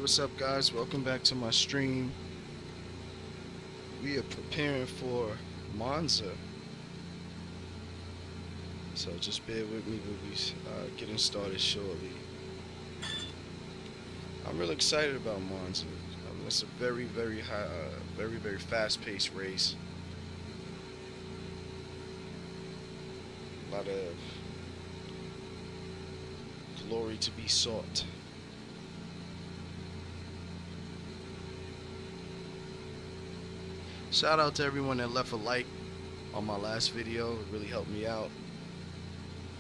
what's up guys? Welcome back to my stream. We are preparing for Monza. So just bear with me, we'll be getting started shortly. I'm really excited about Monza. It's a very high, very fast-paced race. A lot of glory to be sought. Shout out to everyone that left a like on my last video. It really helped me out.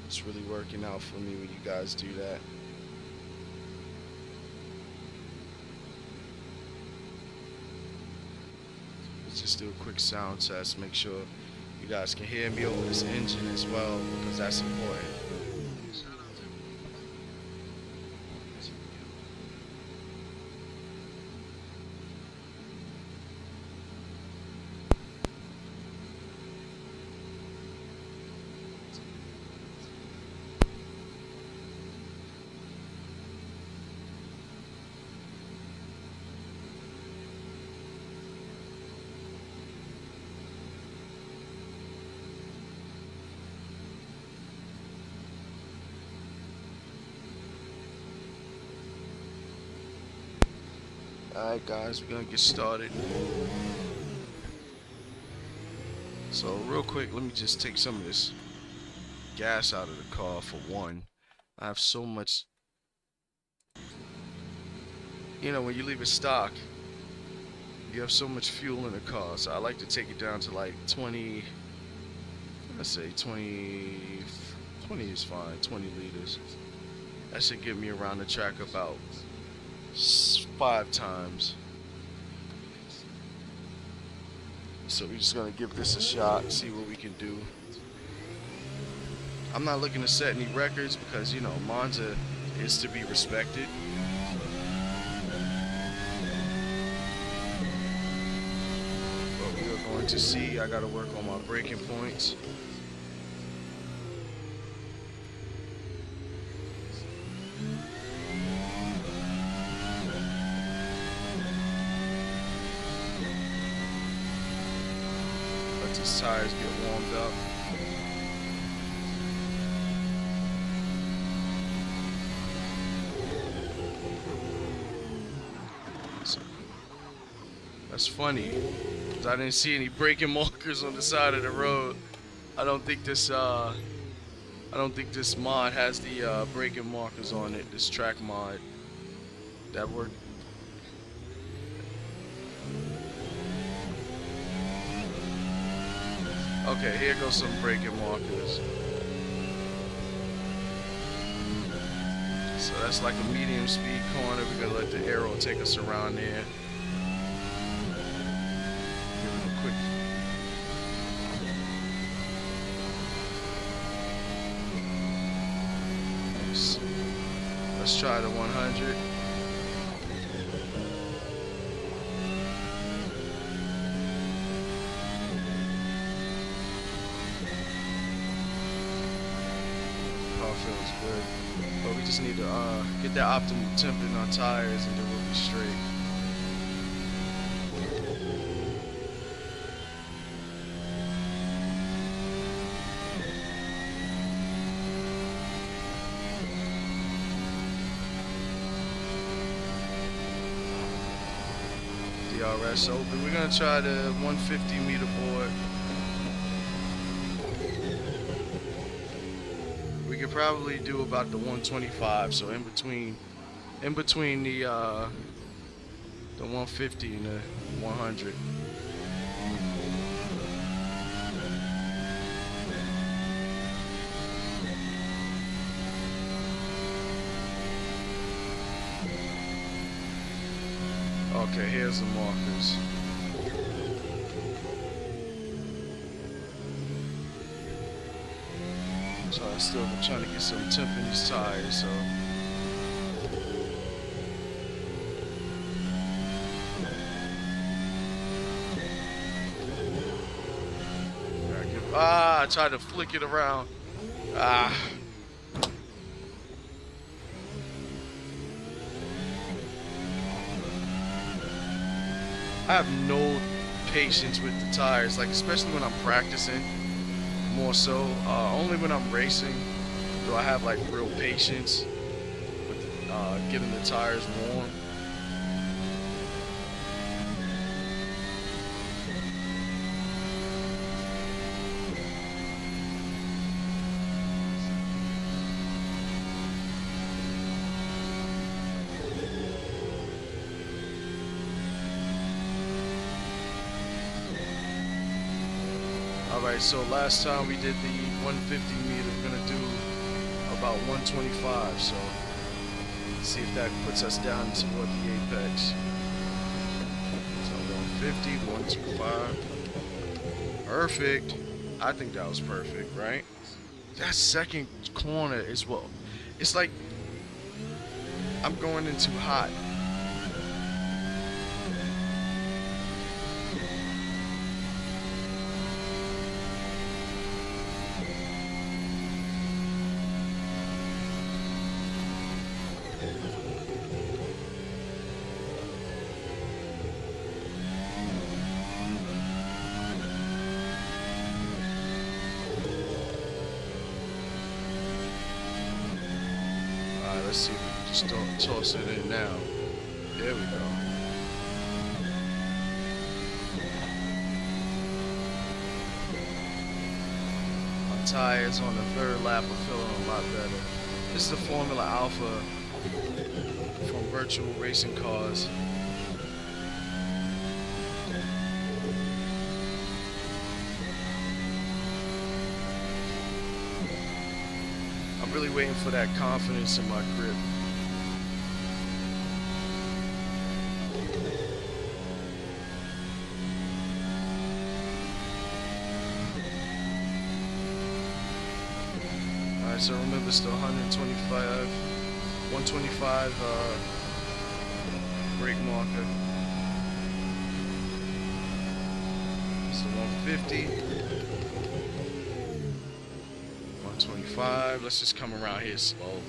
It's really working out for me when you guys do that. Let's just do a quick sound test. Make sure you guys can hear me over this engine as well, because that's important. Alright guys, we're gonna get started. So real quick, let me just take some of this gas out of the car for one. I have so much, you know, when you leave it stock, you have so much fuel in the car, so I like to take it down to like 20, let's say 20 is fine, 20 liters. That should get me around the track about 5 times. So we're just gonna give this a shot, see what we can do. I'm not looking to set any records because, you know, Monza is to be respected. But we are going to see. I gotta work on my braking points. These tires get warmed up. So, that's funny, because I didn't see any braking markers on the side of the road. I don't think this mod has the braking markers on it. This track mod that worked. Okay, here goes some braking markers. So that's like a medium speed corner. We're gonna let the arrow take us around there. Give it a quick. Let's try the 100. Feels good, but we just need to get that optimal temp in our tires, and then we'll be straight. DRS open. We're gonna try the 150 meter board. We could probably do about the 125, so in between the 150 and the 100. Okay, here's the markers. So I'm still trying to get some temp in these tires, so. I tried to flick it around. I have no patience with the tires, like especially when I'm practicing. More so, only when I'm racing do I have like real patience with getting the tires warm. Alright, so last time we did the 150 meter, we're gonna do about 125, so let's see if that puts us down toward the apex. So 150, 125. Perfect. I think that was perfect, right? That second corner is what, it's like I'm going in too hot. Let's see if we can just toss it in now. There we go. My tires on the third lap are feeling a lot better. This is the Formula Alpha from Virtual Racing Cars. I'm really waiting for that confidence in my grip. Alright, so remember still 125 brake marker. So 150. 125. Let's just come around here slow.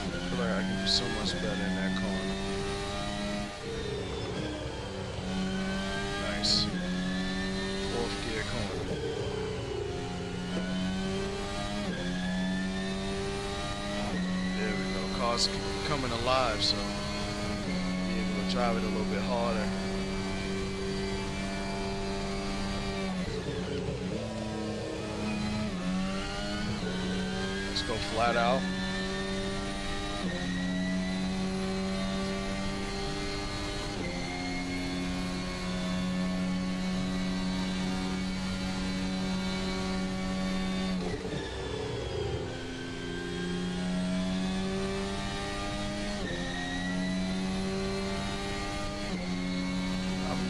I feel like I can do so much better in that corner. Fourth gear corner. There we go. Car's coming alive, so be able to drive it a little bit harder. Let's go flat out.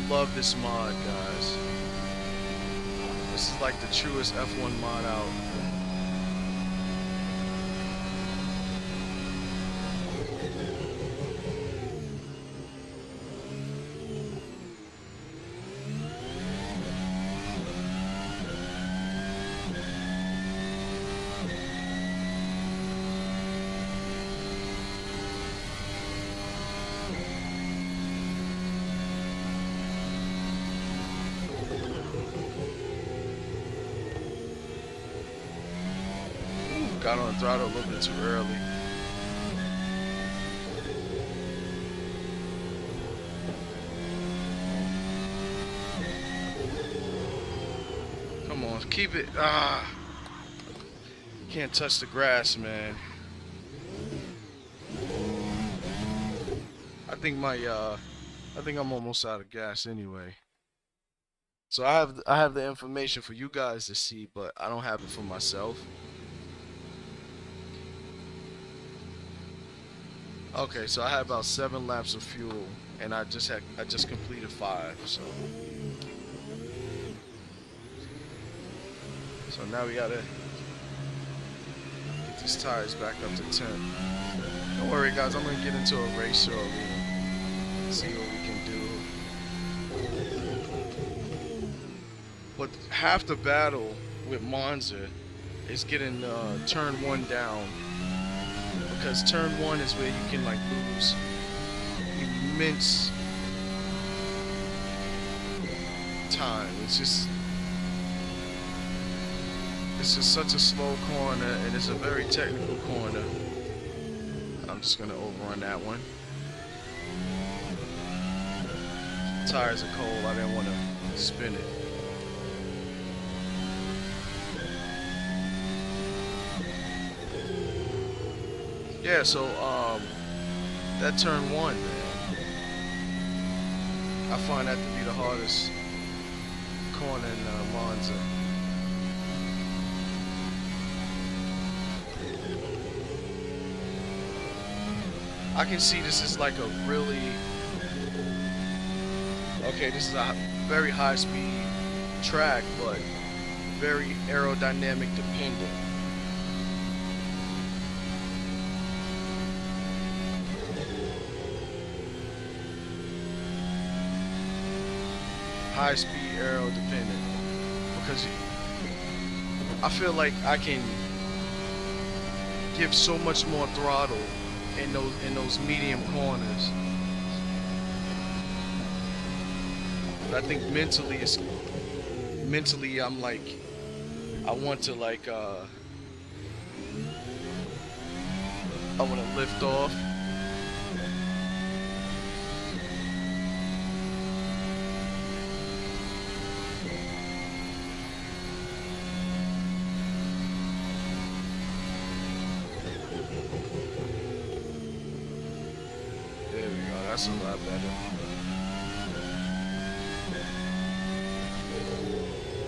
Love this mod, guys. This is like the truest F1 mod out. Got on the throttle a little bit too early. Come on, keep it. Can't touch the grass, man. I think I'm almost out of gas anyway. So I have the information for you guys to see, but I don't have it for myself. Okay, so I had about 7 laps of fuel, and I just completed 5. So now we gotta get these tires back up to 10. Don't worry, guys. I'm gonna get into a race shortly. See what we can do. But half the battle with Monza is getting turn 1 down, because turn 1 is where you can like lose immense time. It's just such a slow corner, and it's a very technical corner. I'm just gonna overrun that one. Tires are cold. I didn't want to spin it. Yeah, so that turn 1, man, I find that to be the hardest corner in Monza. I can see this is like a really, okay, this is a very high speed track, but very aerodynamic dependent. High speed aero dependent, because I feel like I can give so much more throttle in those medium corners. But I think mentally I'm like, I want to like I want to lift off. That's a lot better.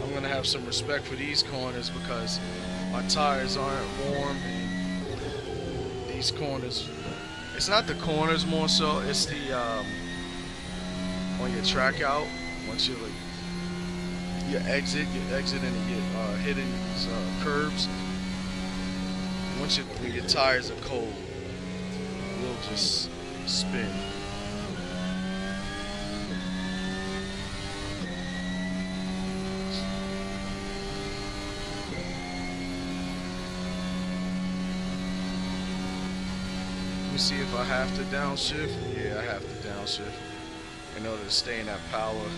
I'm gonna have some respect for these corners because my tires aren't warm, and these corners, it's not the corners more so, it's the on your track out, once you like you exit and you get hitting these curbs. When your tires are cold, you'll just spin. Let me see if I have to downshift. Yeah, I have to downshift in order to stay in that power.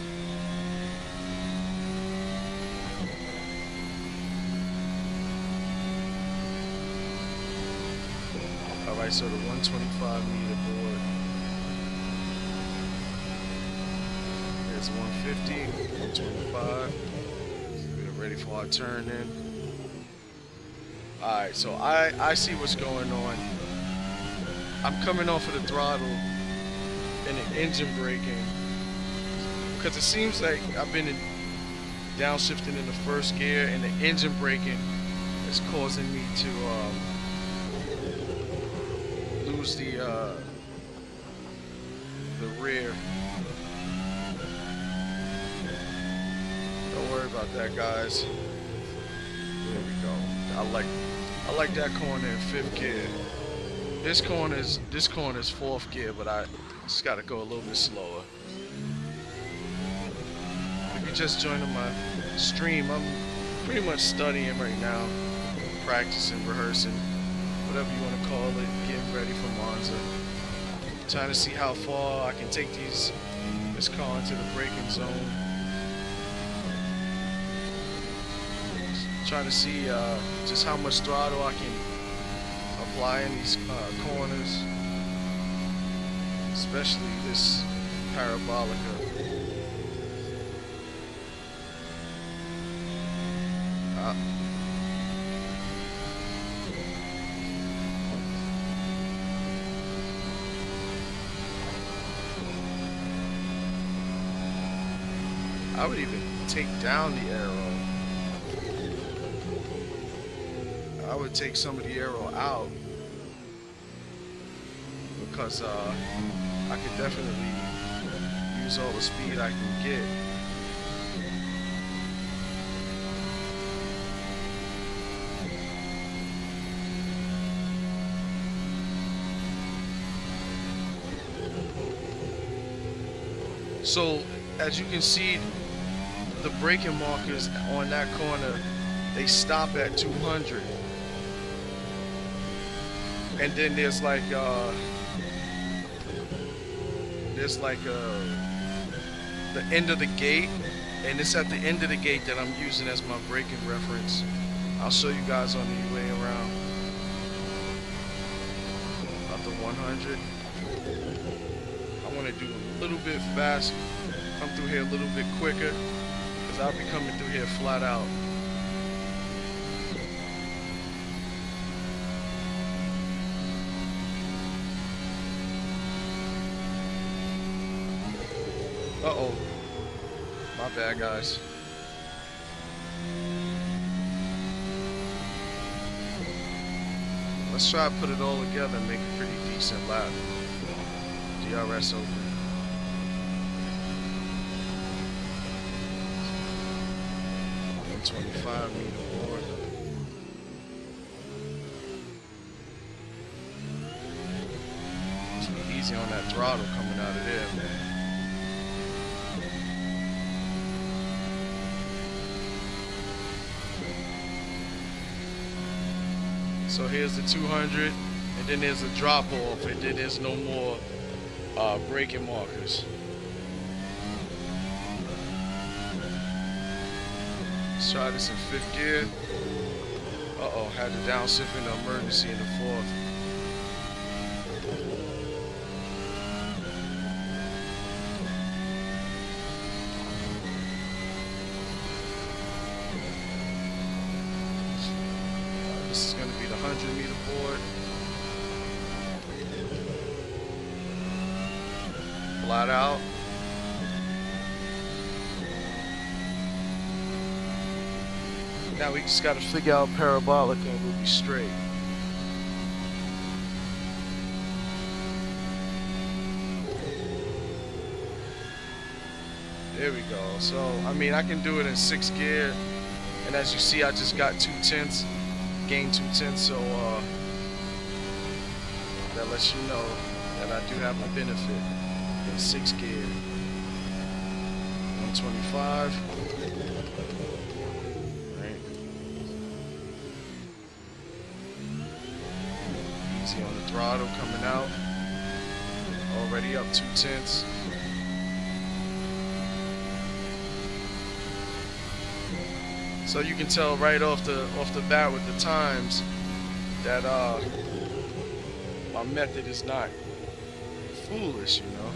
Alright, so the 125 meter board. Here's 150, 125. We're ready for our turn in. Alright, so I see what's going on. I'm coming off of the throttle and the engine braking, because it seems like I've been downshifting in the first gear, and the engine braking is causing me to lose the rear. Don't worry about that, guys. There we go. I like that corner in 5th gear. This corner is 4th gear, but I just gotta go a little bit slower. If you're just joining my stream, I'm pretty much studying right now, practicing, rehearsing, whatever you want to call it, getting ready for Monza. Trying to see how far I can take this car into the braking zone. Trying to see just how much throttle I can apply in these corners, especially this parabolica. I would even take down the aero. I would take some of the aero out, because I could definitely use all the speed I can get. So as you can see, the braking markers on that corner, they stop at 200. And then there's like the end of the gate, and it's at the end of the gate that I'm using as my braking reference. I'll show you guys on the way around. About the 100. I want to do a little bit fast, come through here a little bit quicker, because I'll be coming through here flat out. Uh-oh. My bad, guys. Let's try to put it all together and make a pretty decent lap. DRS open. $125 meter board. Just be easy on that throttle coming out of there, man. So here's the 200, and then there's a drop off, and then there's no more braking markers. Let's try this in 5th gear. Uh-oh, had to downshift in the emergency in the 4th. This is going to be the 100 meter board. Flat out. Now we just got to figure out parabolic and we'll be straight. There we go. So, I mean, I can do it in 6th gear. And as you see, I just got 2/10. Gained 2/10, so that lets you know that I do have a benefit in 6th gear. 125. Right. Easy on the throttle coming out. Already up 2/10. So you can tell right off the bat with the times that my method is not foolish, you know.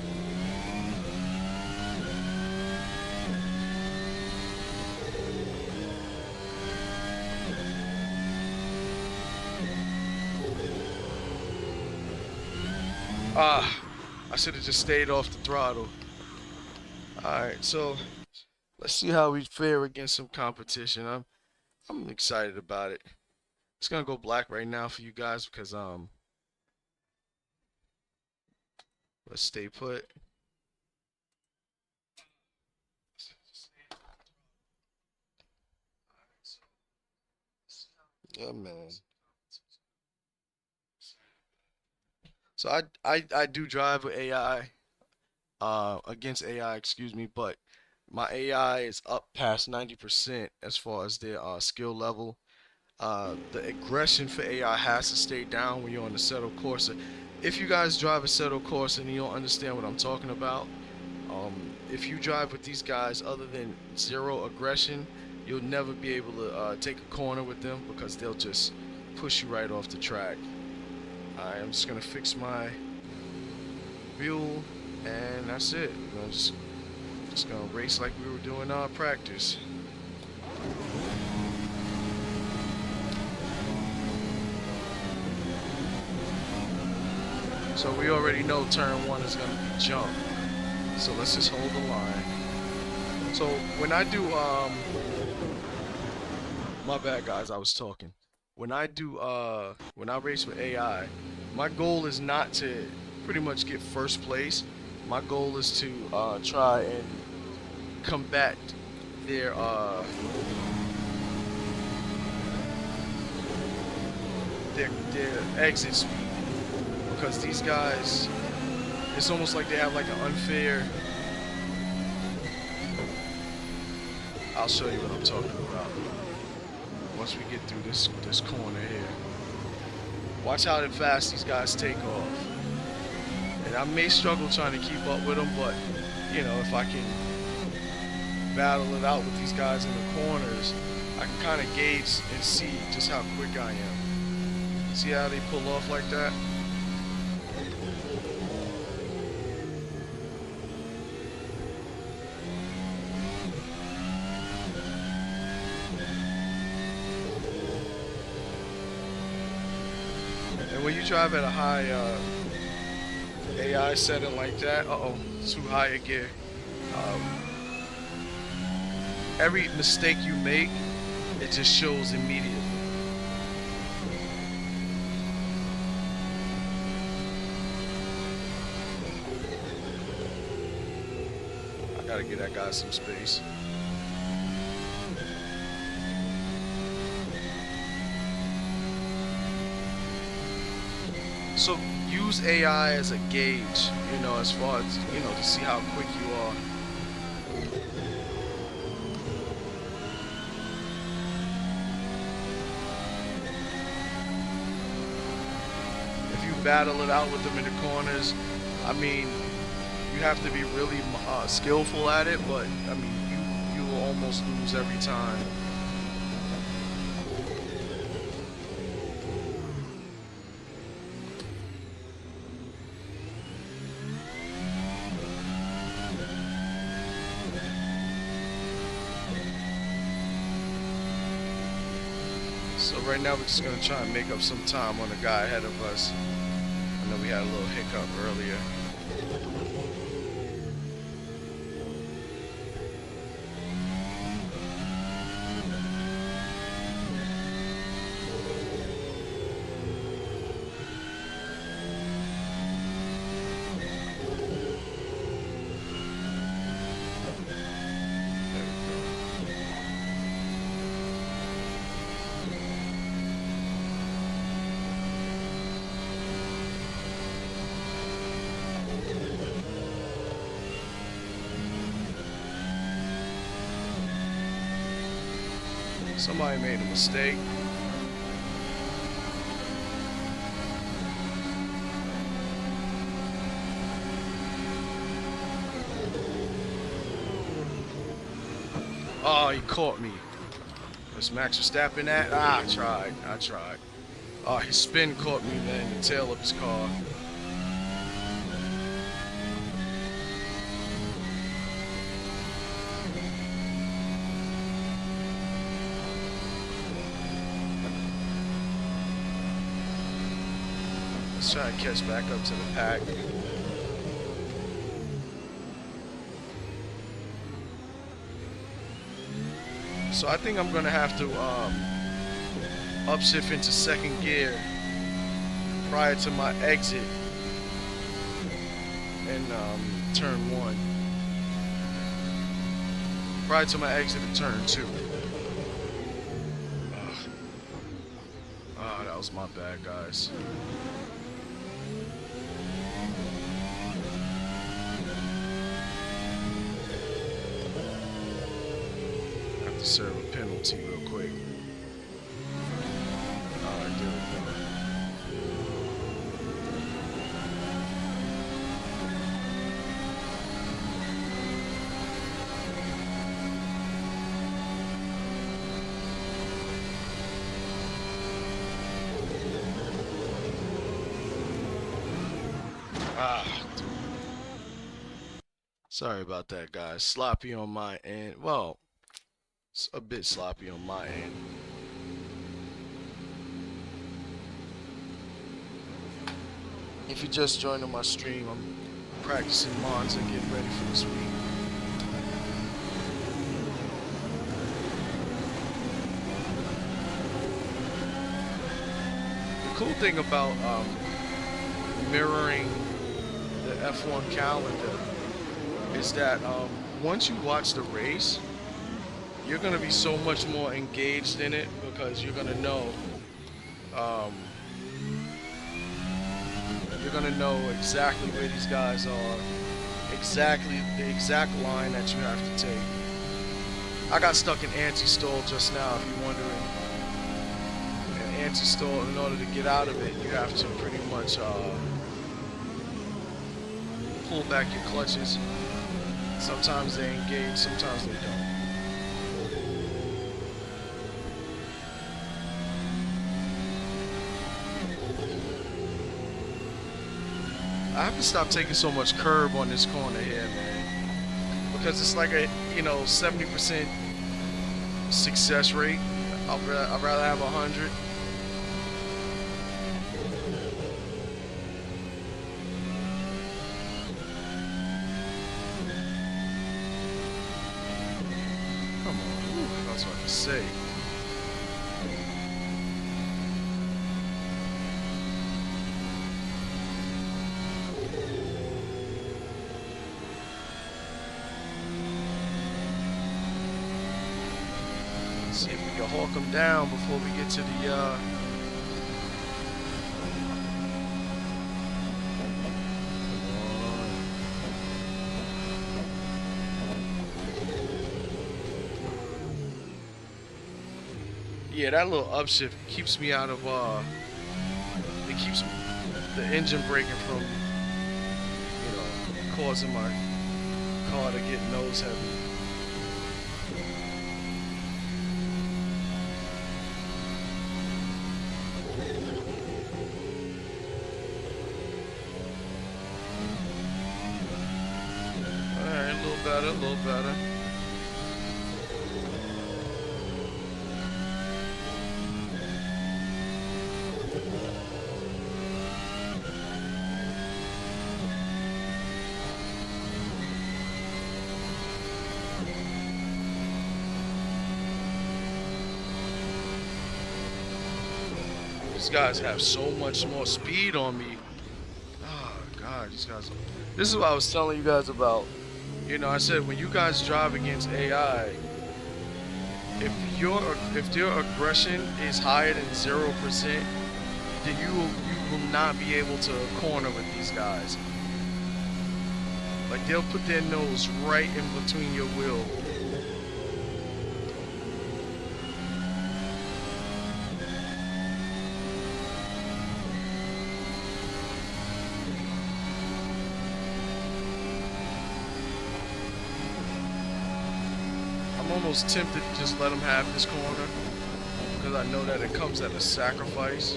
I should have just stayed off the throttle. Alright, so let's see how we fare against some competition. I'm excited about it. It's gonna go black right now for you guys because let's stay put. Yeah, man. So I do drive with AI, against AI, excuse me, but my AI is up past 90% as far as their skill level. The aggression for AI has to stay down when you're on the Assetto Corsa. If you guys drive a Assetto Corsa and you don't understand what I'm talking about, if you drive with these guys other than 0 aggression, you'll never be able to take a corner with them because they'll just push you right off the track. Alright, I'm just gonna fix my fuel and that's it. We're gonna just gonna race like we were doing our practice. So we already know turn 1 is gonna be jump. So let's just hold the line. So when I do my bad guys, I was talking. When I race with AI, my goal is not to pretty much get first place. My goal is to try and combat their exit speed, because these guys, it's almost like they have like an unfair I'll show you what I'm talking about. Once we get through this corner here. Watch how fast these guys take off. And I may struggle trying to keep up with them, but you know, if I can battle it out with these guys in the corners, I can kind of gauge and see just how quick I am. See how they pull off like that? And when you drive at a high AI setting like that, too high a gear. Every mistake you make, it just shows immediately. I gotta give that guy some space. So use AI as a gauge, you know, as far as, you know, to see how quick you are. If you battle it out with them in the corners, I mean, you have to be really skillful at it, but I mean, you will almost lose every time. So right now we're just going to try and make up some time on the guy ahead of us. I know we had a little hiccup earlier. Somebody made a mistake. Oh, he caught me. Was Max Verstappen that? I tried. Oh, his spin caught me, man, the tail of his car. Let's try to catch back up to the pack. So I think I'm gonna have to upshift into second gear prior to my exit in turn 1. Prior to my exit in turn 2. Oh, that was my bad, guys. To serve a penalty real quick. Alright, there we go. Sorry about that, guys. Sloppy on my end. Well, it's a bit sloppy on my end. If you're just joining my stream, I'm practicing Monza and getting ready for this week. The cool thing about mirroring the F1 calendar is that once you watch the race, you're going to be so much more engaged in it because you're going to know exactly where these guys are, exactly the exact line that you have to take. I got stuck in anti-stall just now, if you're wondering. And anti-stall, in order to get out of it, you have to pretty much pull back your clutches. Sometimes they engage, sometimes they don't. I have to stop taking so much curb on this corner here, man. Because it's like a, 70% success rate. I'd rather have 100. Come on, that's what I can say. See if we can hawk them down before we get to the yeah, that little upshift keeps me out of it keeps the engine braking from causing my car to get nose heavy. A little better. These guys have so much more speed on me. Oh God, these guys. This is what I was telling you guys about. I said when you guys drive against AI, if their aggression is higher than 0%, then you will not be able to corner with these guys. Like they'll put their nose right in between your wheel. I'm almost tempted to just let them have this corner because I know that it comes at a sacrifice.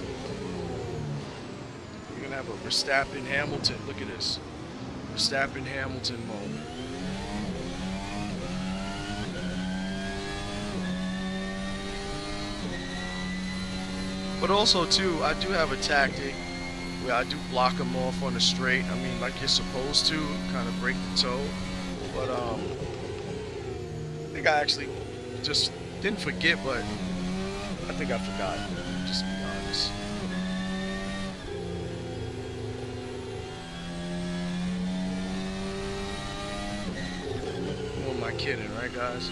You're gonna have a Verstappen Hamilton. Look at this, Verstappen Hamilton moment. But also too, I do have a tactic where I do block them off on the straight. I mean, like you're supposed to, kind of break the toe. But I think I actually just didn't forget, but I think I forgot, just to be honest. Who am I kidding, right guys?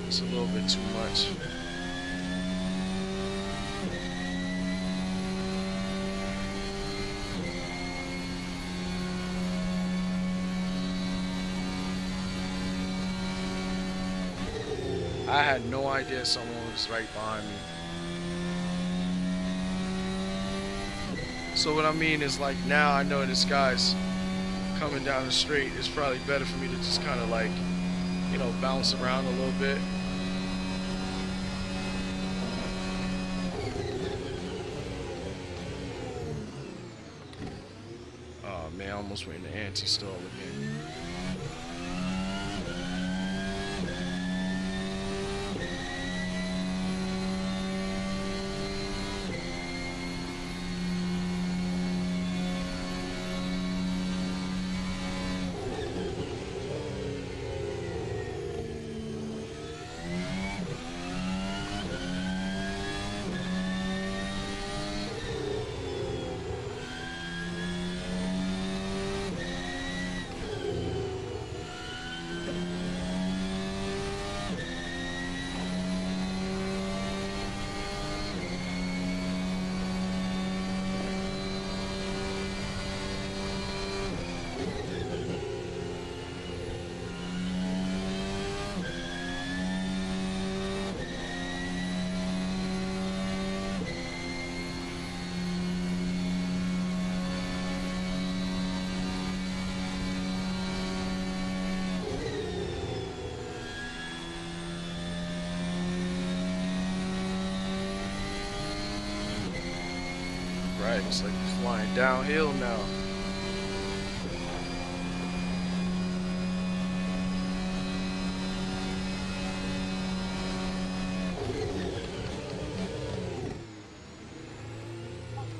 It's a little bit too much. I had no idea someone was right behind me. So what I mean is, like, now I know this guy's coming down the straight. It's probably better for me to just kind of like, bounce around a little bit. Oh man, I almost went in the anti-stall again. right. It's like you're flying downhill now.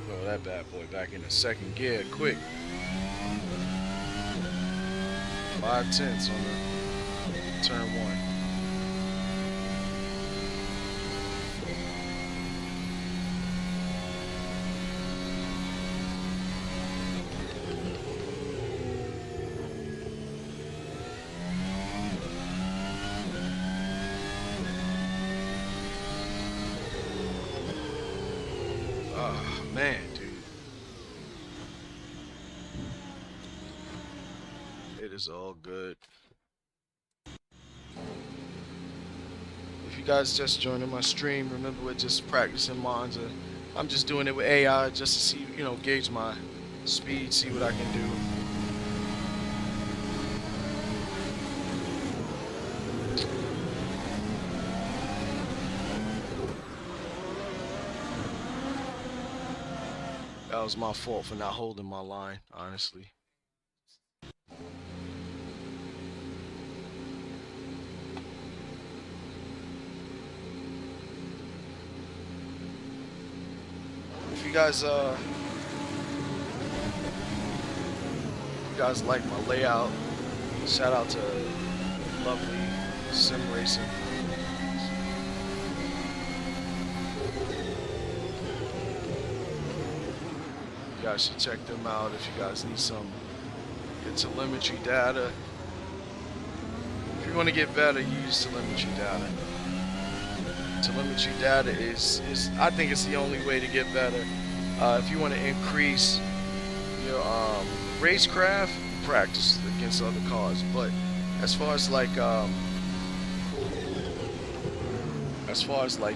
Throw that bad boy back into second gear quick. 5/10 on the turn one. Oh, man, dude. It is all good. If you guys just joining my stream, remember we're just practicing Monza. I'm just doing it with AI just to see, you know, gauge my speed, see what I can do. That was my fault for not holding my line, honestly. If you guys like my layout, shout out to lovely sim racing. You guys should check them out if you guys need some good telemetry data. If you want to get better, use telemetry data. Telemetry data is I think it's the only way to get better. If you want to increase your racecraft, practice against other cars. But as far as like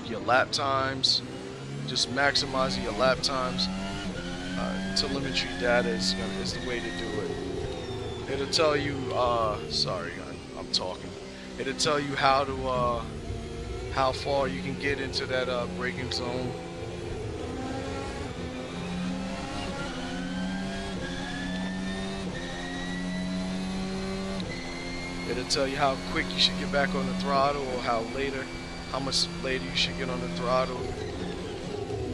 your lap times, just maximizing your lap times. Telemetry data is the way to do it. It'll tell you. Sorry, I'm talking. It'll tell you how to how far you can get into that braking zone. It'll tell you how quick you should get back on the throttle, or how much later you should get on the throttle.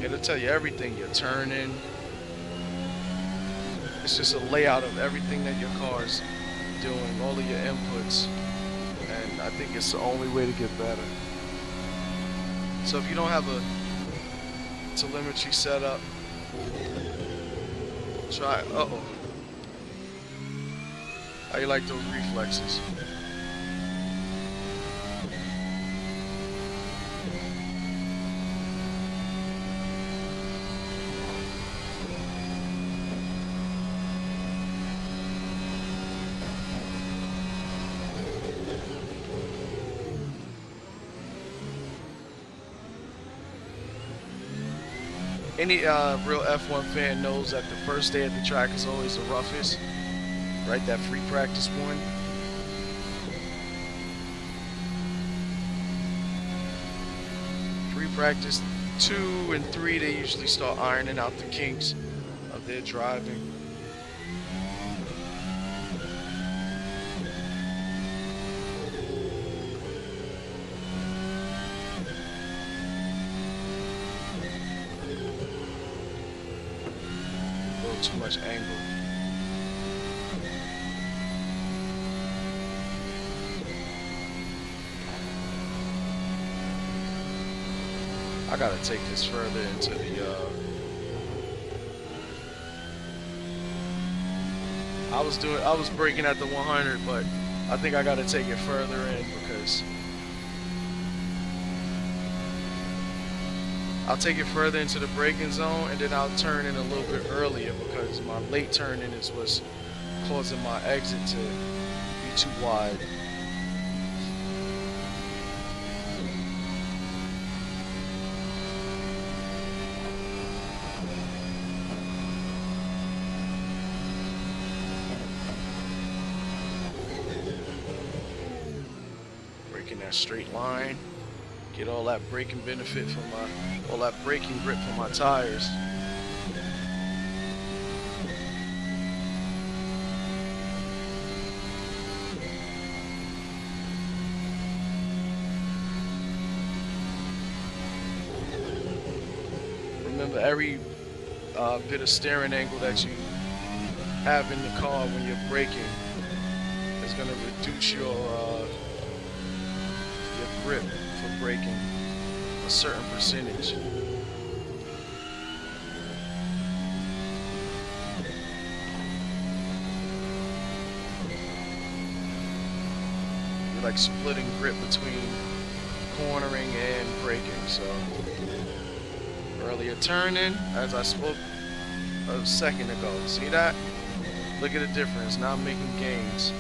It'll tell you everything you're turning. It's just a layout of everything that your car's doing, all of your inputs, and I think it's the only way to get better. So if you don't have a telemetry setup, try. Uh-oh. How you like those reflexes? Any real F1 fan knows that the first day at the track is always the roughest, right? That free practice one. Free practice 2 and 3, they usually start ironing out the kinks of their driving. Too much angle. I gotta take this further into the I was braking at the 100, but I think I gotta take it further in because I'll take it further into the braking zone, and then I'll turn in a little bit earlier because my late turning is what's causing my exit to be too wide. Braking that straight line. Get all that braking benefit from all that braking grip from my tires. For every bit of steering angle that you have in the car when you're braking, is going to reduce your grip for braking a certain percentage. You're like splitting grip between cornering and braking. So earlier turning, as I spoke a second ago, see that? Look at the difference. Now I'm making gains.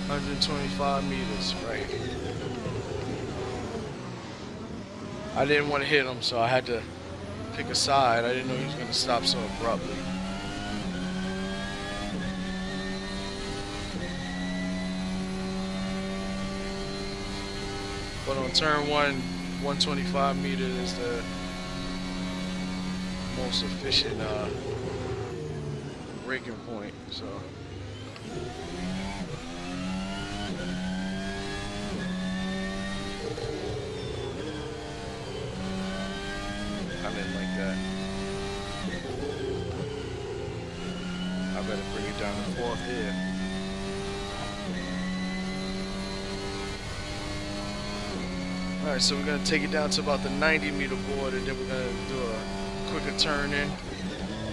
$125 meters, right. I didn't want to hit him, so I had to pick a side. I didn't know he was going to stop so abruptly. But on turn 1, 125 meters is the most efficient braking point, so. I didn't like that. I better bring it down to 4th here. Alright, so we're going to take it down to about the 90 meter board, and then we're going to do a quicker turn in.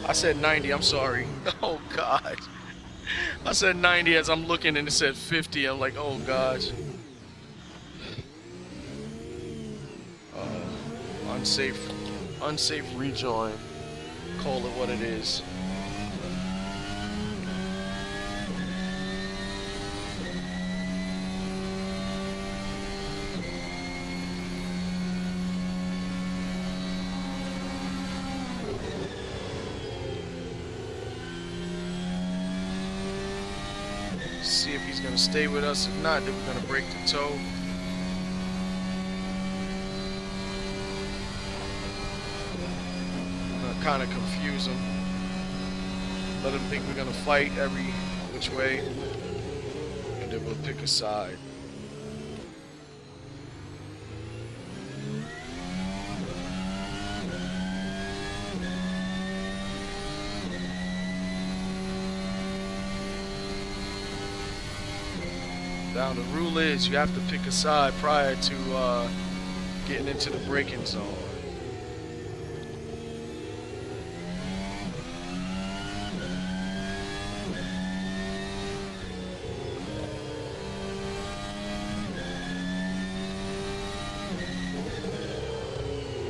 I said 90, I'm sorry. Oh God. I said 90 as I'm looking and it said 50. I'm like, oh gosh. Unsafe rejoin. Call it what it is. See if he's gonna stay with us. If not, then we're gonna break the toe. Kind of confuse him, let him think we're gonna fight every which way, and then we'll pick a side. Now the rule is you have to pick a side prior to getting into the braking zone.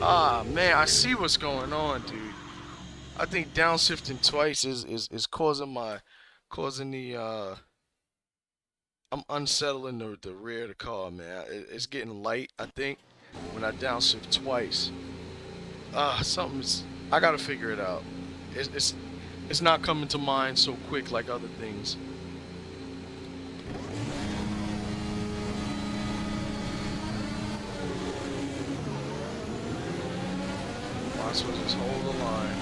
Ah man, I see what's going on, dude. I think downshifting twice is causing the I'm unsettling the rear of the car, man. It's getting light, I think, when I downshift twice. I gotta figure it out. It's not coming to mind so quick like other things. Might as well just hold the line.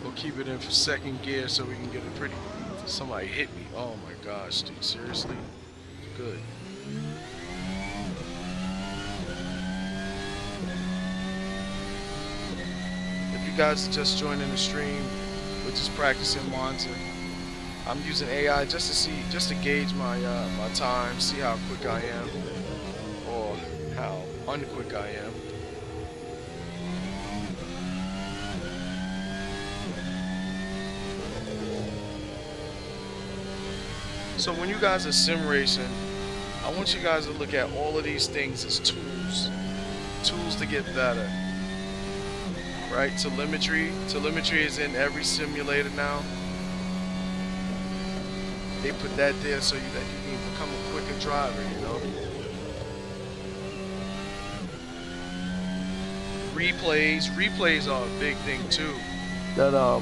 We'll keep it in for second gear so we can get a pretty. Somebody hit me. Oh my gosh, dude. Seriously? Good. If you guys are just joining the stream, we're just practicing Monza. I'm using AI just to gauge my my time, see how quick I am, or how unquick I am. So when you guys are sim racing, I want you guys to look at all of these things as tools to get better. Right? Telemetry is in every simulator now. They put that there so that you can become a quicker driver, you know. replays. Replays are a big thing too that a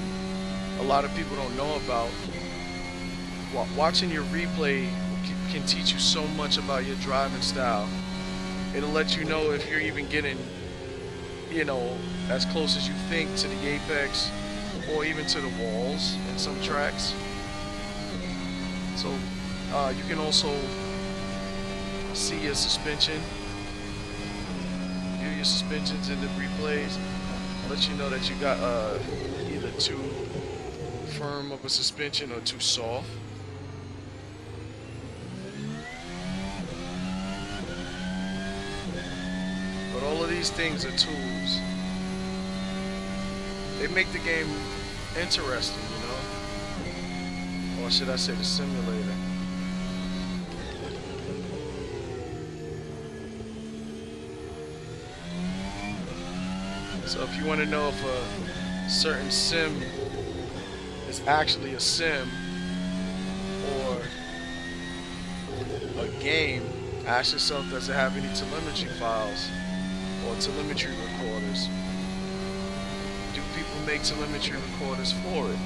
lot of people don't know about. Watching your replay can teach you so much about your driving style. It'll let you know if you're even getting, you know, as close as you think to the apex or even to the walls in some tracks. So you can also see your suspension, view your suspensions in the replays, let you know that you got either too firm of a suspension or too soft. But all of these things are tools. They make the game interesting, you know? Or should I say the simulator. So if you want to know if a certain sim is actually a sim or a game, ask yourself, does it have any telemetry files or telemetry recorders? Do people make telemetry recorders for it?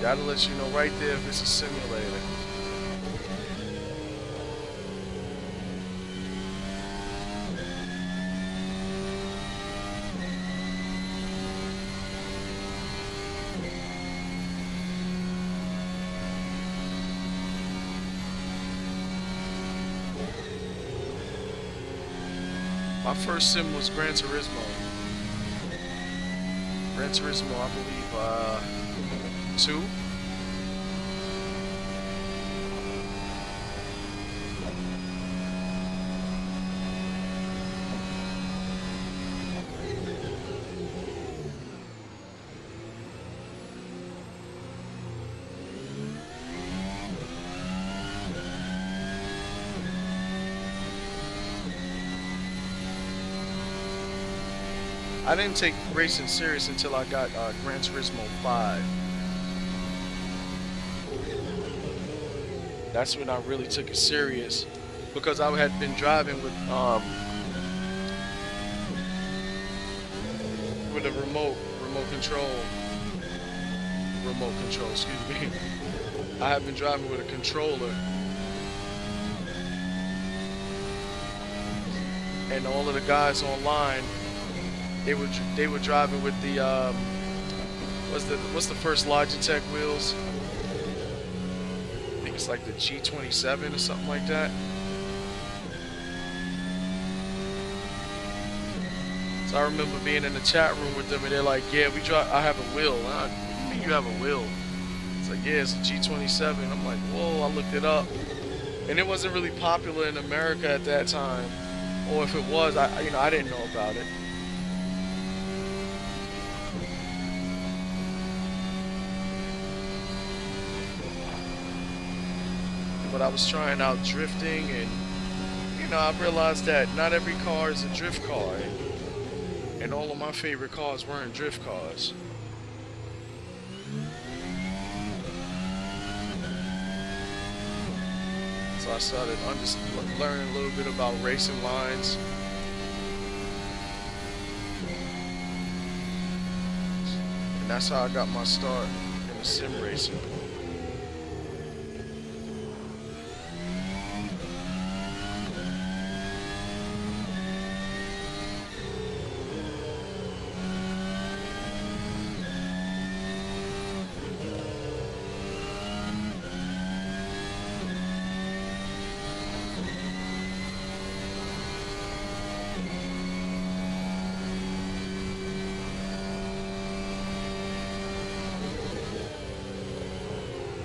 That'll let you know right there if it's a simulator. My first sim was Gran Turismo. Gran Turismo, I believe, 2. I didn't take racing serious until I got Gran Turismo 5. That's when I really took it serious, because I had been driving with a remote control, excuse me. I have been driving with a controller, and all of the guys online, they were driving with the what's the first Logitech wheels? I think it's like the G27 or something like that. So I remember being in the chat room with them, and they're like, "Yeah, we drive. I have a wheel." What do you mean you have a wheel? It's like, "Yeah, it's a G27." I'm like, "Whoa!" I looked it up, and it wasn't really popular in America at that time, or if it was, I didn't know about it. But I was trying out drifting, and I realized that not every car is a drift car, and all of my favorite cars weren't drift cars. So I started learning a little bit about racing lines. And that's how I got my start in the sim racing.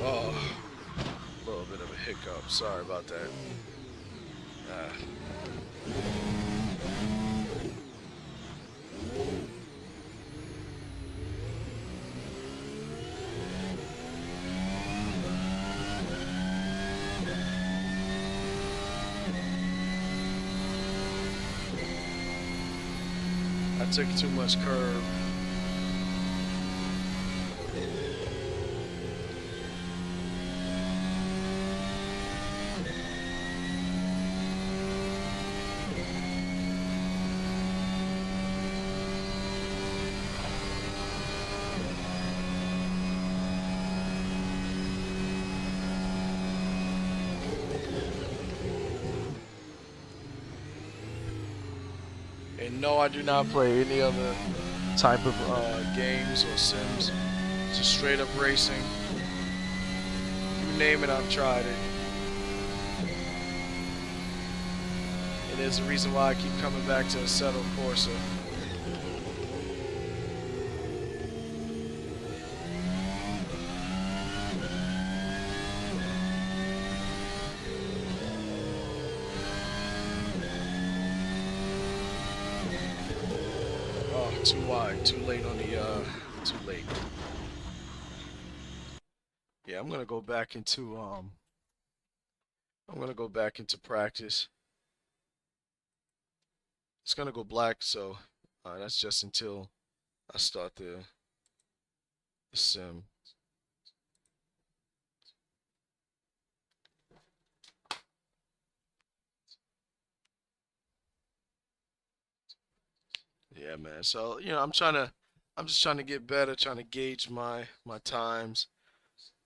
Oh, a little bit of a hiccup. Sorry about that. I took too much curve. And no, I do not play any other type of games or sims. Just straight up racing. You name it, I've tried it. And there's a reason why I keep coming back to Assetto Corsa. Oh, too wide, too late on the too late. Yeah, I'm gonna go back into practice. It's gonna go black, so that's just until I start the sim. Yeah, man. So, you know, I'm just trying to get better, trying to gauge my times,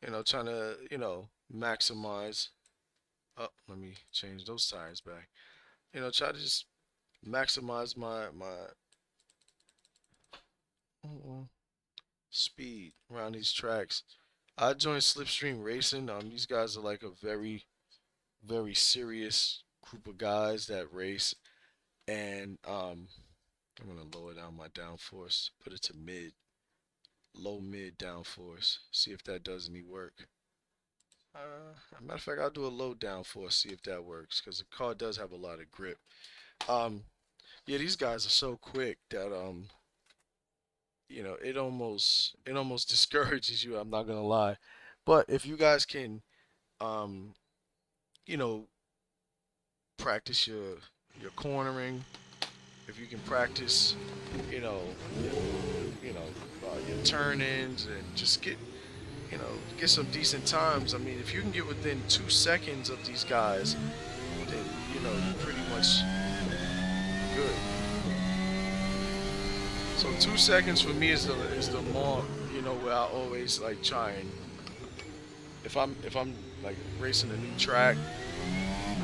you know, trying to, you know, maximize. Oh, let me change those tires back. You know, try to just maximize my speed around these tracks. I joined Slipstream Racing. These guys are like a very serious group of guys that race, and I'm gonna lower down my downforce, put it to low mid downforce, see if that does any work. Matter of fact, I'll do a low downforce, see if that works, because the car does have a lot of grip. Yeah, these guys are so quick that you know, it almost discourages you. I'm not gonna lie, but if you guys can, um, you know, practice your cornering, if you can practice, you know, your turn-ins and just get some decent times. I mean, if you can get within 2 seconds of these guys, then you know you're pretty much good. So 2 seconds for me is the mark, you know, where I always like try and if I'm like racing a new track,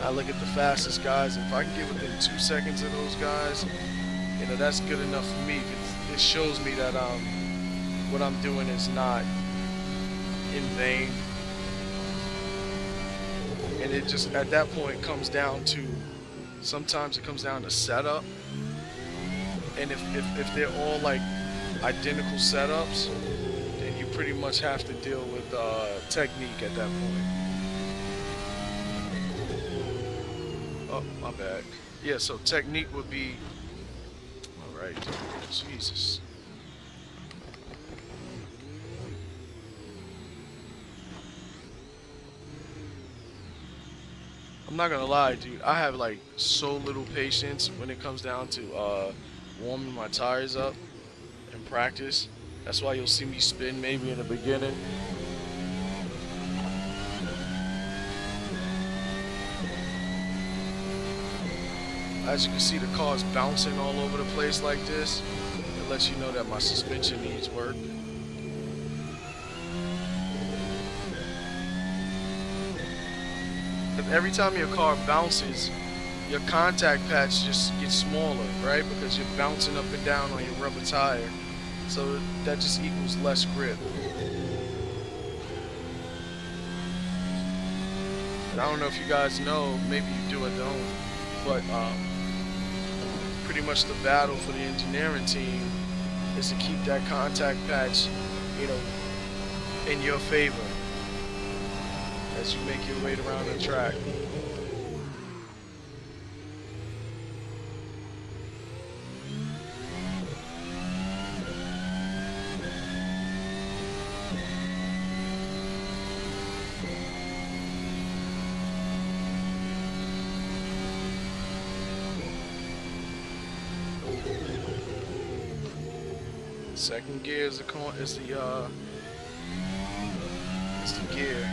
I look at the fastest guys. If I can get within 2 seconds of those guys, you know, that's good enough for me. It shows me that what I'm doing is not in vain. And it just at that point comes down to, sometimes it comes down to setup. And if they're all like identical setups, then you pretty much have to deal with technique at that point. Oh, my bad. Yeah, so technique would be, all right, Jesus. I'm not gonna lie, dude. I have like so little patience when it comes down to warming my tires up in practice. That's why you'll see me spin maybe in the beginning. As you can see, the car's bouncing all over the place like this. It lets you know that my suspension needs work. But every time your car bounces, your contact patch just gets smaller, right? Because you're bouncing up and down on your rubber tire. So that just equals less grip. And I don't know if you guys know, maybe you do or don't, but pretty much the battle for the engineering team is to keep that contact patch, you know, in your favor as you make your way around the track. Second gear is the gear.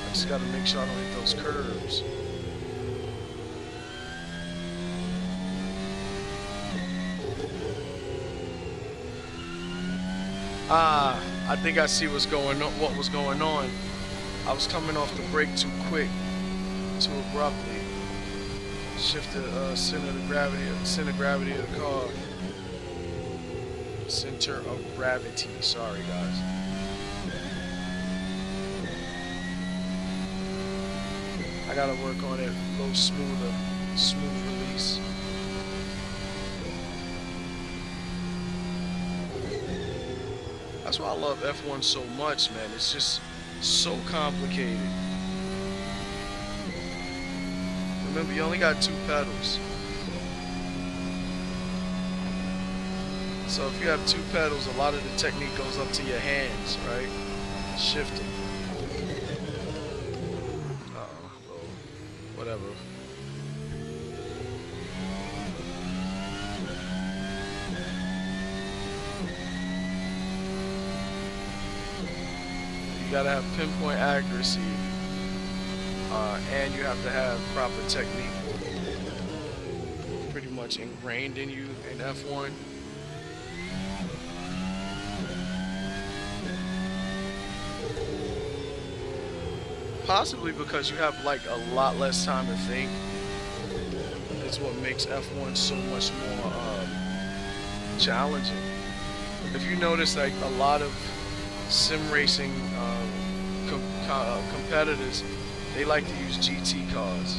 I just gotta make sure I don't hit those curves. I think I see what's going on. What was going on? I was coming off the brake too quick, too abruptly. Shift the center of gravity of the car. Center of gravity. Sorry, guys. I gotta work on it. A little smoother, smooth release. That's why I love F1 so much, man. It's just so complicated. Remember, you only got 2 pedals. So if you have 2 pedals, a lot of the technique goes up to your hands, right? Shifting. Uh-oh, well, whatever. You gotta have pinpoint accuracy, and you have to have proper technique. Pretty much ingrained in you in F1. Possibly because you have like a lot less time to think. It's what makes F1 so much more challenging. If you notice, like a lot of sim racing competitors, they like to use GT cars.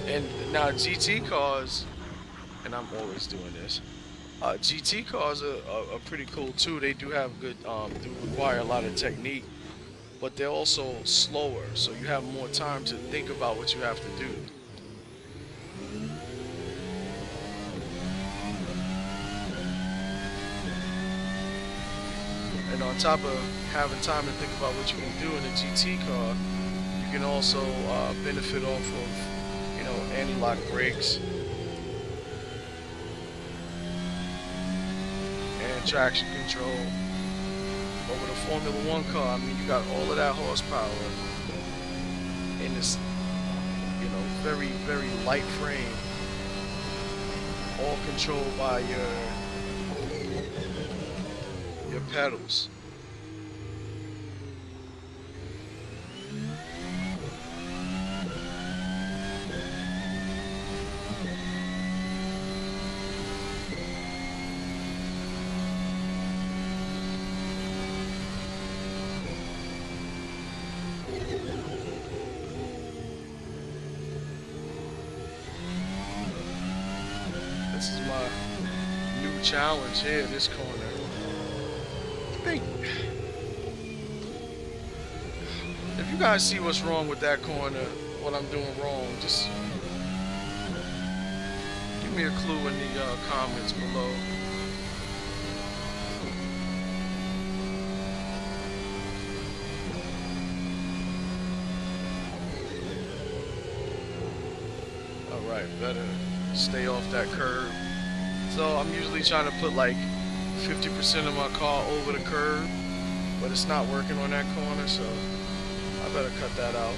And now GT cars, and I'm always doing this, GT cars are pretty cool too. They do have good, do require a lot of technique, but they're also slower, so you have more time to think about what you have to do. And on top of having time to think about what you can do in a GT car, you can also benefit off of, you know, anti-lock brakes and traction control. But with a Formula 1 car, I mean, you got all of that horsepower in this, you know, very, very light frame, all controlled by your pedals. This is my new challenge here, this corner. I think if you guys see what's wrong with that corner, what I'm doing wrong, just give me a clue in the comments below. Alright, better stay off that curb. So I'm usually trying to put like 50% of my car over the curb, but it's not working on that corner, so I better cut that out.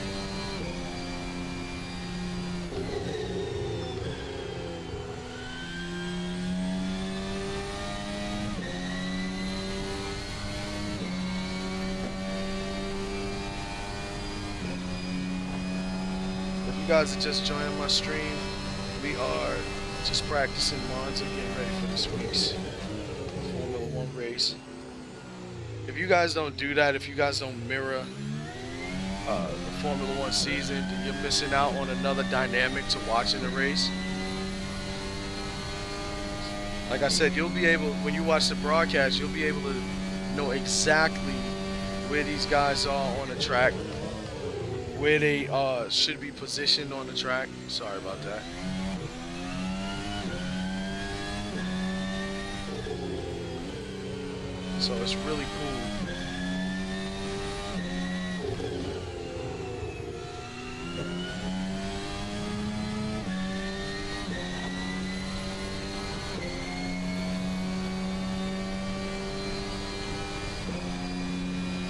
If you guys are just joining my stream, we are just practicing Monza, getting ready for this week's Formula 1 race. If you guys don't do that, if you guys don't mirror the Formula 1 season, then you're missing out on another dynamic to watching the race. Like I said, you'll be able, when you watch the broadcast, you'll be able to know exactly where these guys are on the track, where they should be positioned on the track. Sorry about that. So it's really cool.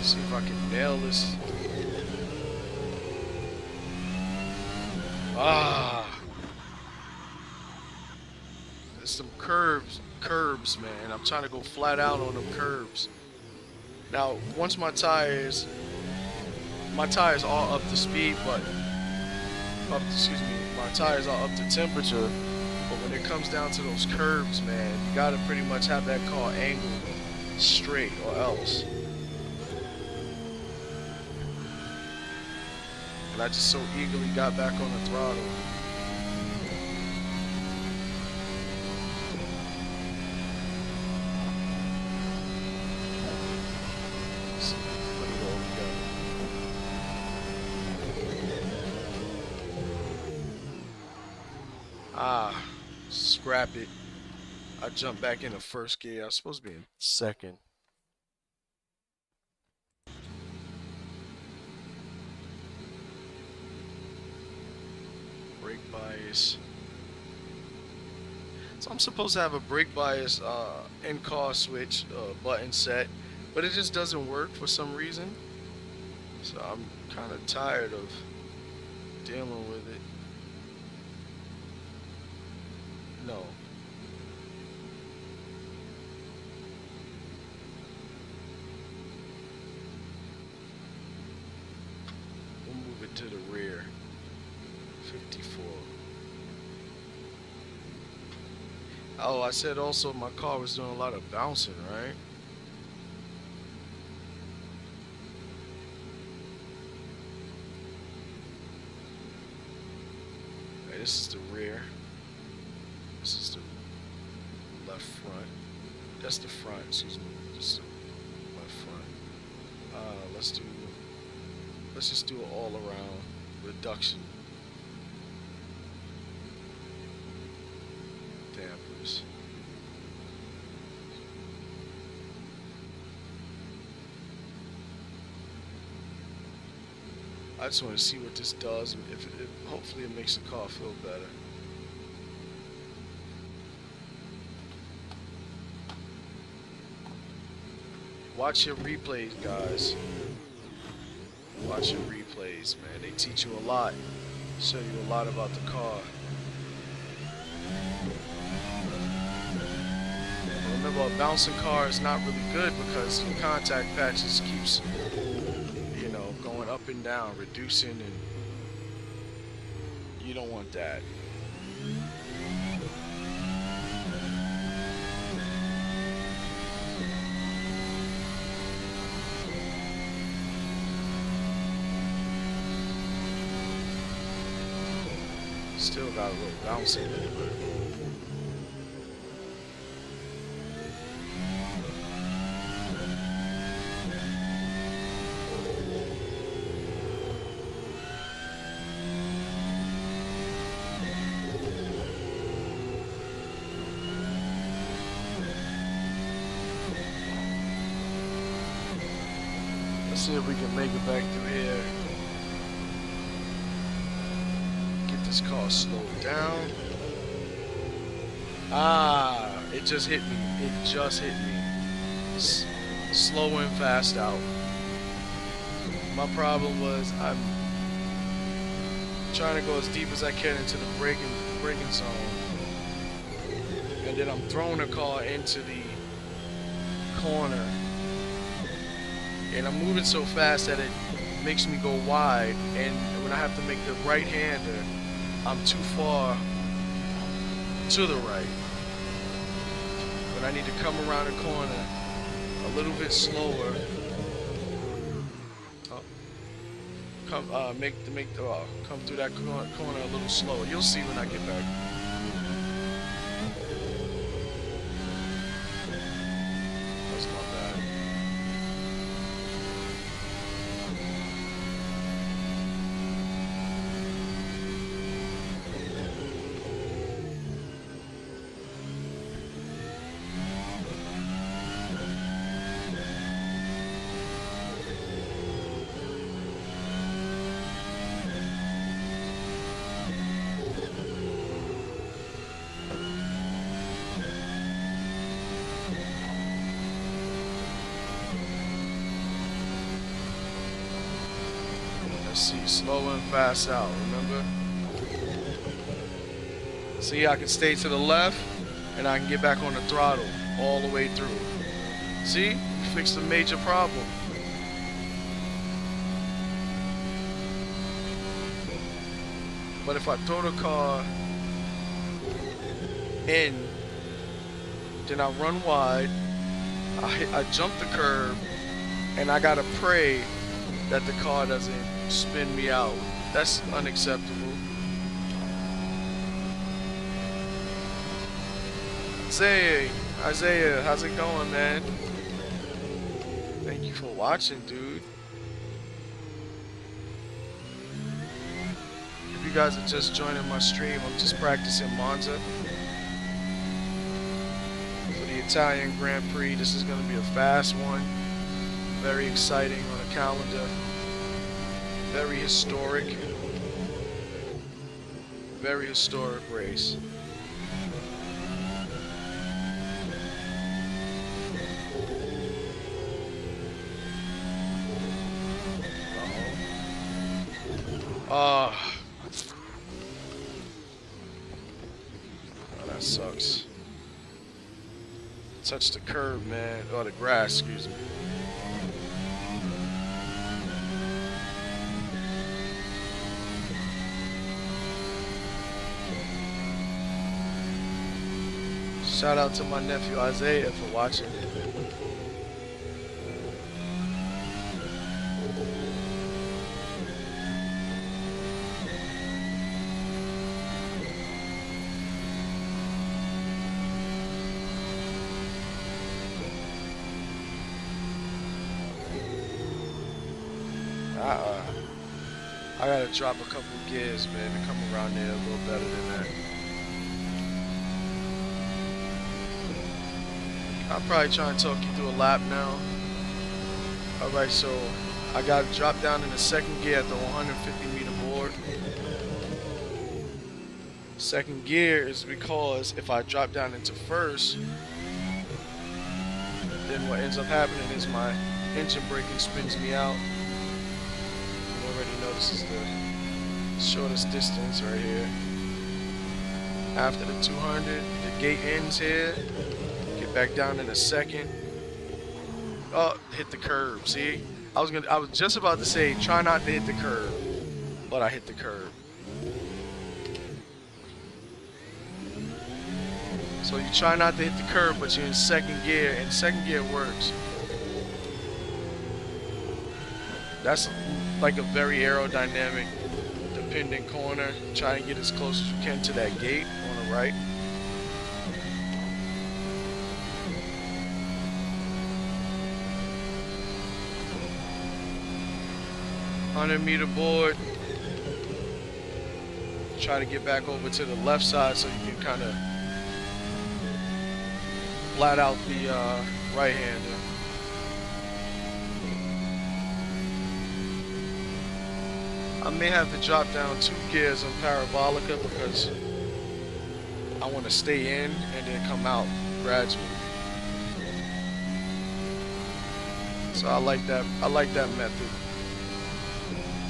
See if I can nail this. There's some curbs, man. I'm trying to go flat out on them curbs. Now, once my tires are up to speed, but excuse me, my tires are up to temperature. But when it comes down to those curbs, man, you gotta pretty much have that car angled straight, or else. And I just so eagerly got back on the throttle. Ah, scrap it. I jumped back into first gear. I was supposed to be in second. Brake bias. So I'm supposed to have a brake bias in-car switch button set, but it just doesn't work for some reason. So I'm kind of tired of dealing with it. No. We'll move it to the rear. 54. Oh, I said also my car was doing a lot of bouncing, right? Okay, this is the rear. This is the left front. That's the front, excuse me. Just the left front. Let's just do an all around reduction. Dampers. I just want to see what this does. If hopefully it makes the car feel better. Watch your replays, guys. Watch your replays, man. They teach you a lot. Show you a lot about the car. Remember, a bouncing car is not really good because the contact patches keeps, you know, going up and down, reducing, and you don't want that. Still got a little bounce in it, but let's see if we can make it back through here. This car slowed down. Ah, it just hit me. It just hit me. Slow and fast out. My problem was I'm trying to go as deep as I can into the braking zone, and then I'm throwing the car into the corner, and I'm moving so fast that it makes me go wide, and when I have to make the right-hander, I'm too far to the right. But I need to come around the corner a little bit slower. Come through that corner a little slower. You'll see when I get back. That's not bad. Let's see, slow and fast out, remember? See, I can stay to the left, and I can get back on the throttle all the way through. See, we fixed a major problem. But if I throw the car in, then I run wide, I jump the curb, and I gotta pray that the car doesn't spin me out. That's unacceptable. Isaiah, how's it going, man? Thank you for watching, dude. If you guys are just joining my stream, I'm just practicing Monza for the Italian Grand Prix. This is going to be a fast one. Very exciting on the calendar. Very historic. Very historic race. Oh, that sucks. Touch the curb, man. Oh, the grass, excuse me. Shout out to my nephew Isaiah for watching. I gotta drop a couple gears, man, to come around there a little better than that. I'll probably try and talk you through a lap now. Alright, so I gotta drop down in the second gear at the 150-meter board. Second gear is because if I drop down into first, then what ends up happening is my engine braking spins me out. Already know this is the shortest distance right here. After the 200, the gate ends here. Get back down in a second. Oh, hit the curb. See, I was just about to say try not to hit the curb, but I hit the curb. So you try not to hit the curb, but you're in second gear, and second gear works. That's like a very aerodynamic dependent corner. Try and get as close as you can to that gate on the right. $100-meter board. Try to get back over to the left side so you can kind of flat out the right-hander. I may have to drop down 2 gears on Parabolica because I want to stay in and then come out gradually. So I like that method.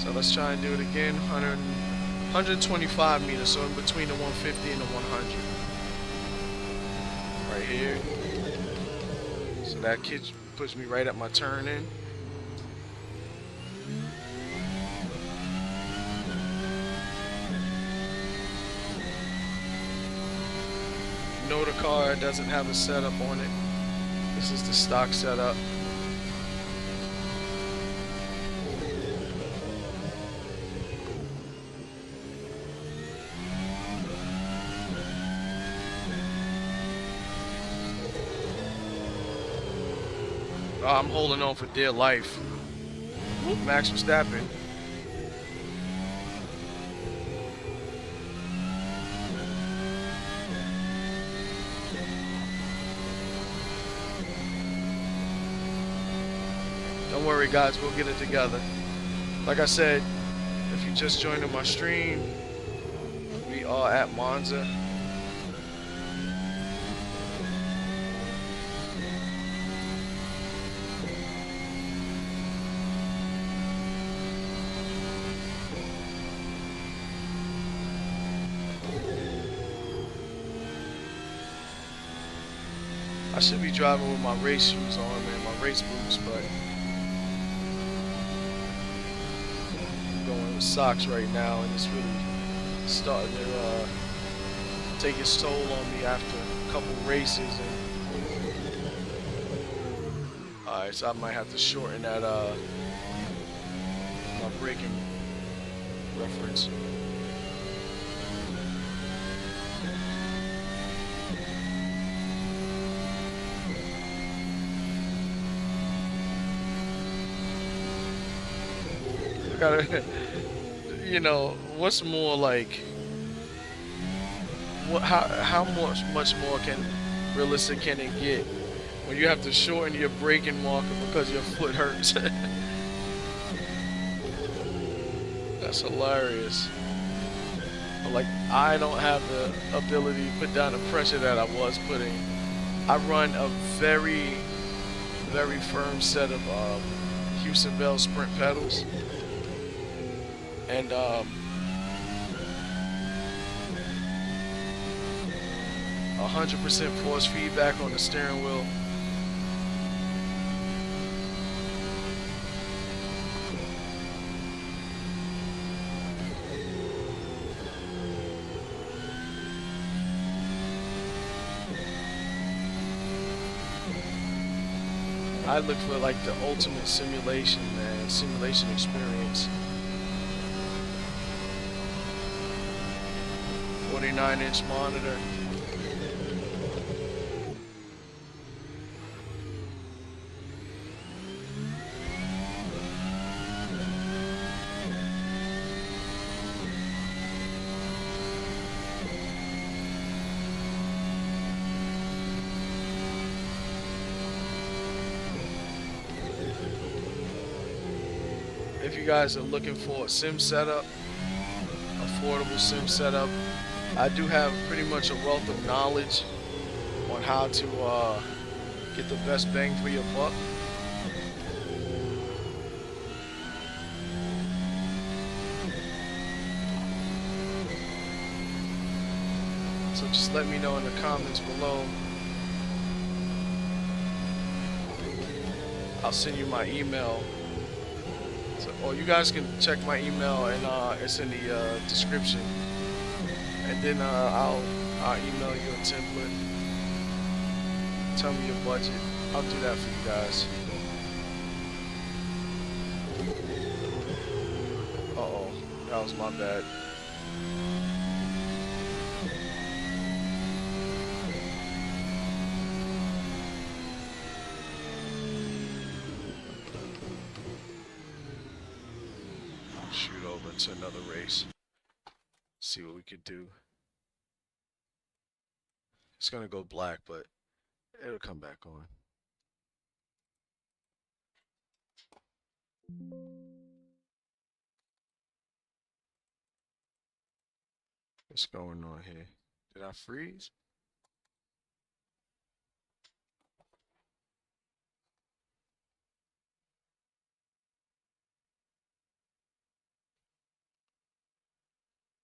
So let's try and do it again. 125 meters, so in between the 150 and the 100. Right here. So that puts me right at my turn in. Know the car doesn't have a setup on it. This is the stock setup. Oh, I'm holding on for dear life. Max Verstappen. Don't worry, guys, we'll get it together. Like I said, if you just joined my stream, we are at Monza. I should be driving with my race shoes on, man, my race boots, but I'm going with socks right now, and it's starting to take its toll on me after a couple races. And alright, so I might have to shorten that my braking reference. Gotta, you know, what's more like, what, how much more realistic can it get when you have to shorten your braking marker because your foot hurts? That's hilarious. Like, I don't have the ability to put down the pressure that I was putting. I run a very, very firm set of Houston Bell sprint pedals. And 100% force feedback on the steering wheel. I look for like the ultimate simulation, man, simulation experience. 49-inch monitor. If you guys are looking for a sim setup, affordable sim setup, I do have pretty much a wealth of knowledge on how to get the best bang for your buck. So just let me know in the comments below. I'll send you my email. So, or you guys can check my email, and it's in the description. And then I'll email you a template. Tell me your budget. I'll do that for you guys. Uh-oh, that was my bad. Shoot over to another race. See what we could do. It's gonna go black, but it'll come back on. What's going on here? Did I freeze?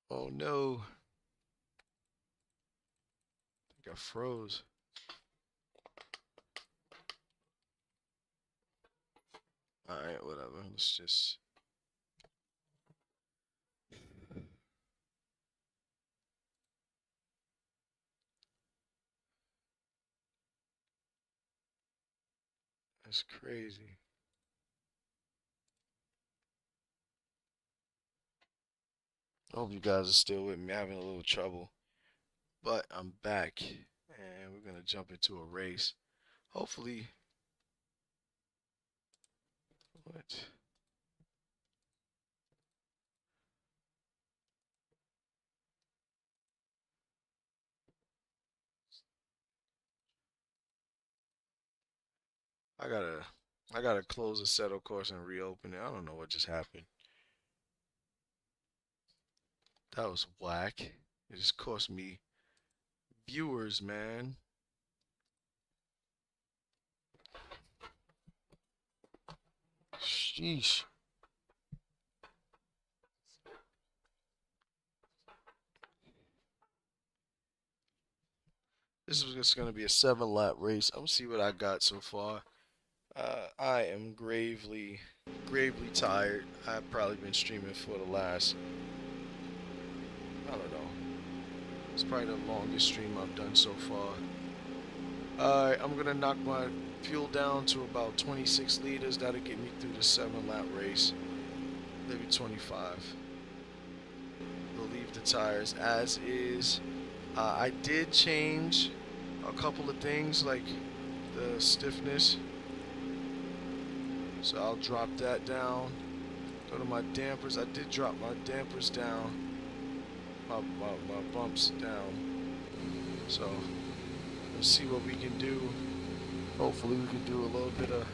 Oh no. I think I froze. Alright, whatever. Let's just... That's crazy. I hope you guys are still with me. I'm having a little trouble. But I'm back. And we're going to jump into a race. Hopefully... What? I gotta close Assetto course and reopen it. I don't know what just happened. That was whack. It just cost me viewers, man. Sheesh. This is just gonna be a 7-lap race. I'm gonna see what I got so far. I am gravely tired. I've probably been streaming for the last I don't know. It's probably the longest stream I've done so far. Alright, I'm gonna knock my fuel down to about 26 liters. That'll get me through the 7-lap race. Maybe 25. We'll leave the tires as is. I did change a couple of things like the stiffness. So I'll drop that down. Go to my dampers. I did drop my dampers down. My bumps down. So let's see what we can do. Hopefully we can do a little bit of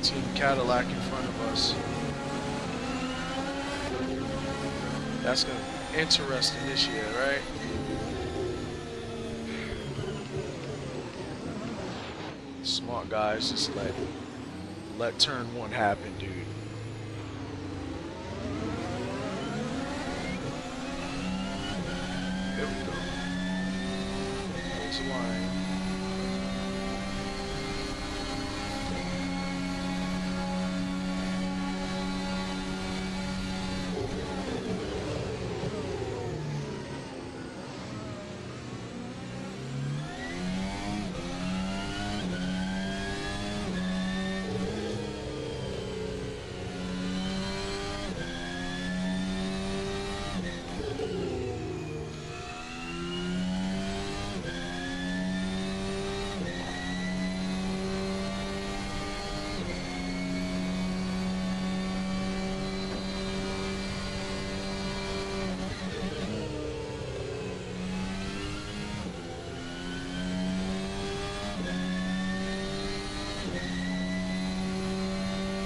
Team Cadillac in front of us. That's gonna be interesting this year, right? Smart guys just let turn one happen, dude. There we go. There's a line.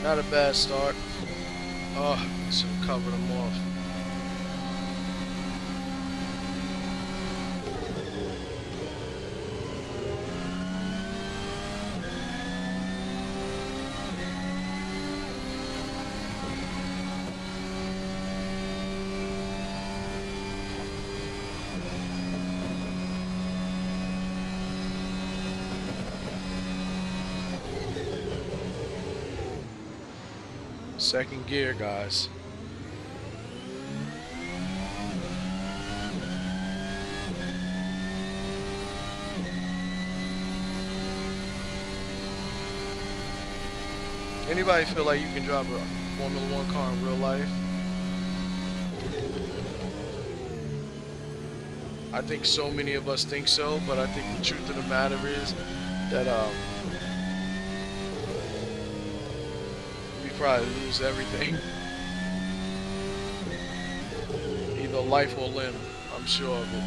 Not a bad start. Oh, should have covered them off. Second gear, guys. Anybody feel like you can drive a Formula One car in real life? I think so many of us think so, but I think the truth of the matter is that probably lose everything. Either life or limb, I'm sure of it.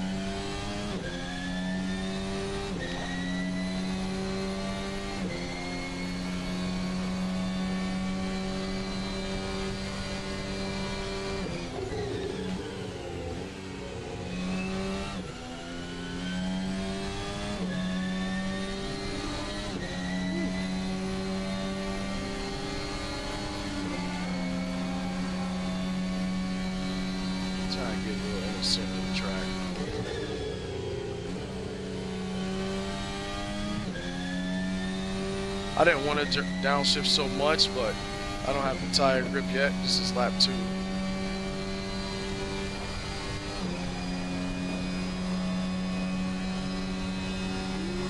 I didn't want to downshift so much, but I don't have the tire grip yet. This is lap 2.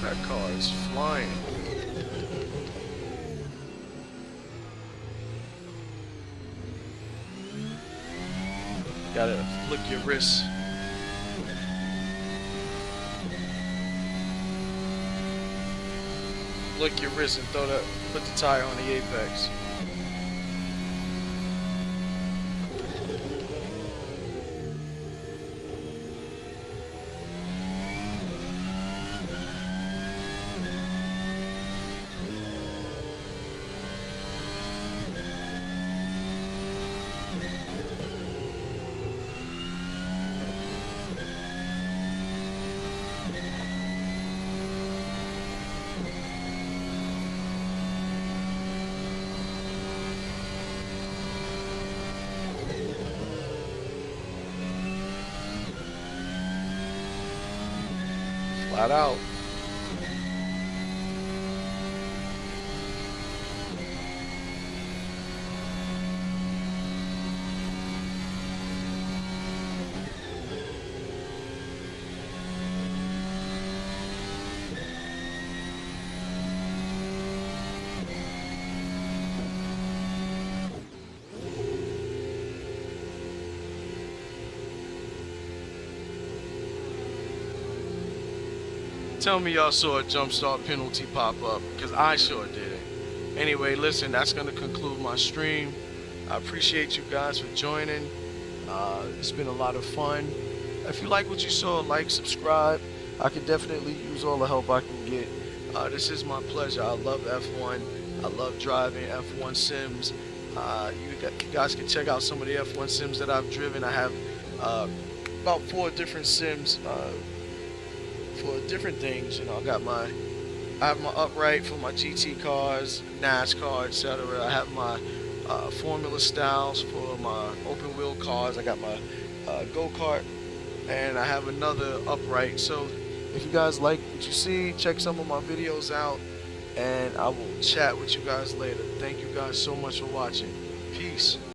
That car is flying. Gotta flick your wrists. Flick your wrist and put the tire on the apex. Flat out. Tell me y'all saw a jump start penalty pop up, because I sure didn't. Anyway, listen, that's going to conclude my stream. I appreciate you guys for joining. It's been a lot of fun. If you like what you saw, like, subscribe. I could definitely use all the help I can get. This is my pleasure. I love F1. I love driving F1 sims. You guys can check out some of the F1 sims that I've driven. I have about 4 different sims for different things. You know, I have my upright for my GT cars, NASCAR, etc. I have my Formula styles for my open wheel cars. I got my go-kart, and I have another upright. So if you guys like what you see, check some of my videos out, and I will chat with you guys later. Thank you guys so much for watching. Peace.